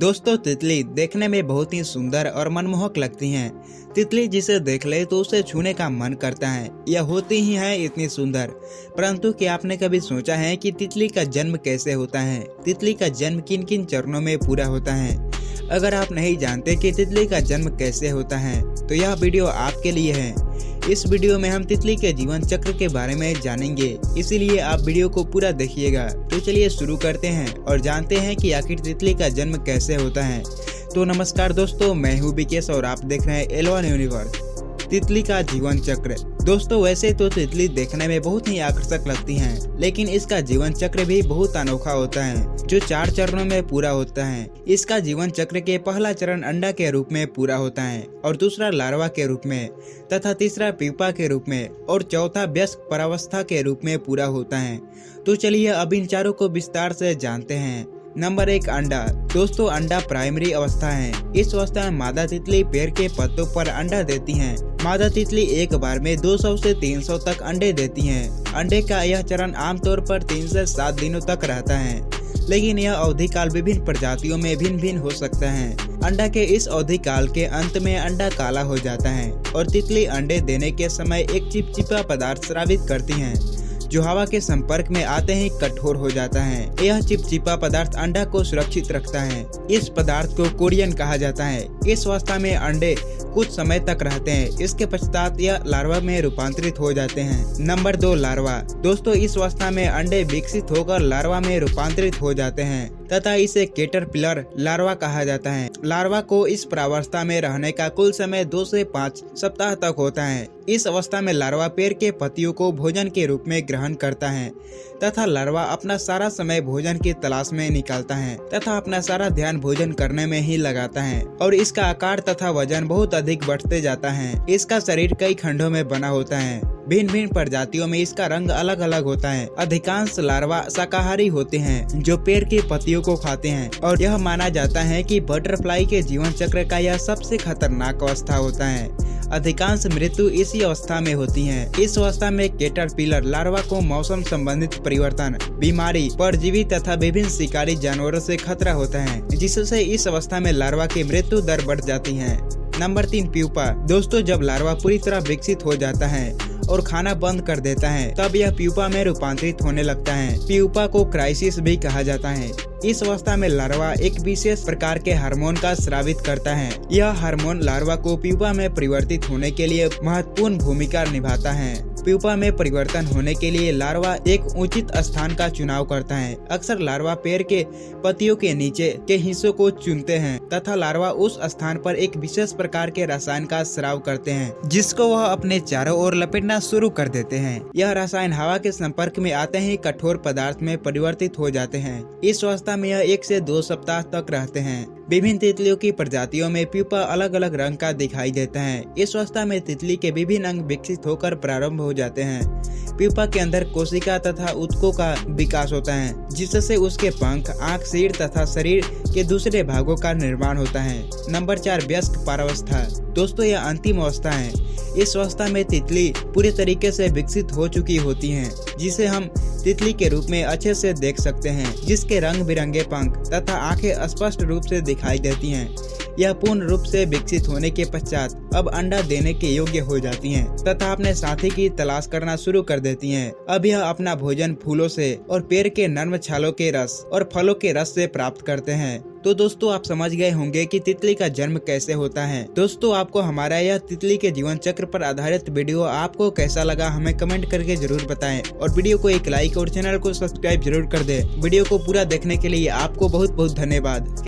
दोस्तों तितली देखने में बहुत ही सुंदर और मनमोहक लगती हैं। तितली जिसे देख ले तो उसे छूने का मन करता है। यह होती ही है इतनी सुंदर। परंतु क्या आपने कभी सोचा है कि तितली का जन्म कैसे होता है? तितली का जन्म किन किन चरणों में पूरा होता है? अगर आप नहीं जानते कि तितली का जन्म कैसे होता है तो यह वीडियो आपके लिए है। इस वीडियो में हम तितली के जीवन चक्र के बारे में जानेंगे, इसीलिए आप वीडियो को पूरा देखिएगा। तो चलिए शुरू करते हैं और जानते हैं कि आखिर तितली का जन्म कैसे होता है। तो नमस्कार दोस्तों, मैं हूँ विकेश और आप देख रहे हैं एल1 यूनिवर्स। तितली का जीवन चक्र। दोस्तों वैसे तो तितली देखने में बहुत ही आकर्षक लगती हैं, लेकिन इसका जीवन चक्र भी बहुत अनोखा होता है जो 4 चरणों में पूरा होता है। इसका जीवन चक्र के पहला चरण अंडा के रूप में पूरा होता है और दूसरा लार्वा के रूप में तथा तीसरा प्यूपा के रूप में और चौथा वयस्क परावस्था के रूप में पूरा होता है। तो चलिए अब इन चारों को विस्तार से जानते हैं। नंबर 1, अंडा। दोस्तों अंडा प्राइमरी अवस्था है। इस अवस्था में मादा तितली पेड़ के पत्तों पर अंडा देती हैं। मादा तितली एक बार में 200 से 300 तक अंडे देती हैं। अंडे का यह चरण आमतौर पर 3 से 7 दिनों तक रहता है, लेकिन यह अवधि काल विभिन्न प्रजातियों में भिन्न भिन्न हो सकता है। अंडा के इस अवधि काल के अंत में अंडा काला हो जाता है और तितली अंडे देने के समय एक चिपचिपा पदार्थ स्रावित करती हैं, जो हवा के संपर्क में आते ही कठोर हो जाता है। यह चिपचिपा पदार्थ अंडा को सुरक्षित रखता है। इस पदार्थ को कोरियन कहा जाता है। इस अवस्था में अंडे कुछ समय तक रहते हैं। इसके पश्चात यह लार्वा में रूपांतरित हो जाते हैं। Number 2, larva. दोस्तों इस अवस्था में अंडे विकसित होकर लार्वा में रूपांतरित हो जाते हैं तथा इसे कैटरपिलर लार्वा कहा जाता है। लार्वा को इस प्रावस्था में रहने का कुल समय 2 से 5 सप्ताह तक होता है। इस अवस्था में लार्वा पेड़ के पत्तियों को भोजन के रूप में ग्रहण करता है तथा लार्वा अपना सारा समय भोजन की तलाश में निकालता है तथा अपना सारा ध्यान भोजन करने में ही लगाता है और इसका आकार तथा वजन बहुत अधिक बढ़ते जाता है। इसका शरीर कई खंडों में बना होता है। भिन्न भिन्न प्रजातियों में इसका रंग अलग अलग होता है। अधिकांश लार्वा शाकाहारी होते हैं जो पेड़ की पत्तियों को खाते हैं और यह माना जाता है कि बटरफ्लाई के जीवन चक्र का यह सबसे खतरनाक अवस्था होता है। अधिकांश मृत्यु इसी अवस्था में होती है। इस अवस्था में कैटरपिलर लार्वा को मौसम संबंधित परिवर्तन, बीमारी, परजीवी तथा विभिन्न शिकारी जानवरों से खतरा होता है, जिससे इस अवस्था में लार्वा की मृत्यु दर बढ़ जाती है। Number 3, pupa. दोस्तों जब लार्वा पूरी तरह विकसित हो जाता है और खाना बंद कर देता है तब यह प्यूपा में रूपांतरित होने लगता है। प्यूपा को क्राइसिस भी कहा जाता है। इस अवस्था में लार्वा एक विशेष प्रकार के हार्मोन का स्रावित करता है। यह हार्मोन लार्वा को प्यूपा में परिवर्तित होने के लिए महत्वपूर्ण भूमिका निभाता है। प्यूपा में परिवर्तन होने के लिए लार्वा एक उचित स्थान का चुनाव करता है। अक्सर लार्वा पेड़ के पत्तियों के नीचे के हिस्सों को चुनते हैं तथा लार्वा उस स्थान पर एक विशेष प्रकार के रसायन का स्राव करते हैं, जिसको वह अपने चारों ओर लपेटना शुरू कर देते हैं। यह रसायन हवा के संपर्क में आते ही कठोर पदार्थ में परिवर्तित हो जाते हैं। इस अवस्था में यह 1 से 2 सप्ताह तक रहते हैं। विभिन्न तितलियों की प्रजातियों में प्यूपा अलग अलग रंग का दिखाई देता है। इस अवस्था में तितली के विभिन्न अंग विकसित होकर प्रारंभ हो जाते हैं। प्यूपा के अंदर कोशिका तथा ऊतकों का विकास होता है, जिससे उसके पंख, आँख, सिर तथा शरीर के दूसरे भागों का निर्माण होता है। नंबर 4, वयस्क परावस्था। दोस्तों यह अंतिम अवस्था है। इस अवस्था में तितली पूरे तरीके से विकसित हो चुकी होती है, जिसे हम तितली के रूप में अच्छे से देख सकते हैं, जिसके रंग बिरंगे पंख तथा आंखें स्पष्ट रूप से दिखाई देती हैं। यह पूर्ण रूप से विकसित होने के पश्चात अब अंडा देने के योग्य हो जाती हैं तथा अपने साथी की तलाश करना शुरू कर देती हैं। अब यह अपना भोजन फूलों से और पेड़ के नर्म छालों के रस और फलों के रस से प्राप्त करते हैं। तो दोस्तों आप समझ गए होंगे कि तितली का जन्म कैसे होता है। दोस्तों आपको हमारा यह तितली के जीवन चक्र पर आधारित वीडियो आपको कैसा लगा हमें कमेंट करके जरूर बताएं और वीडियो को एक लाइक और चैनल को सब्सक्राइब जरूर कर दें। वीडियो को पूरा देखने के लिए आपको बहुत बहुत धन्यवाद।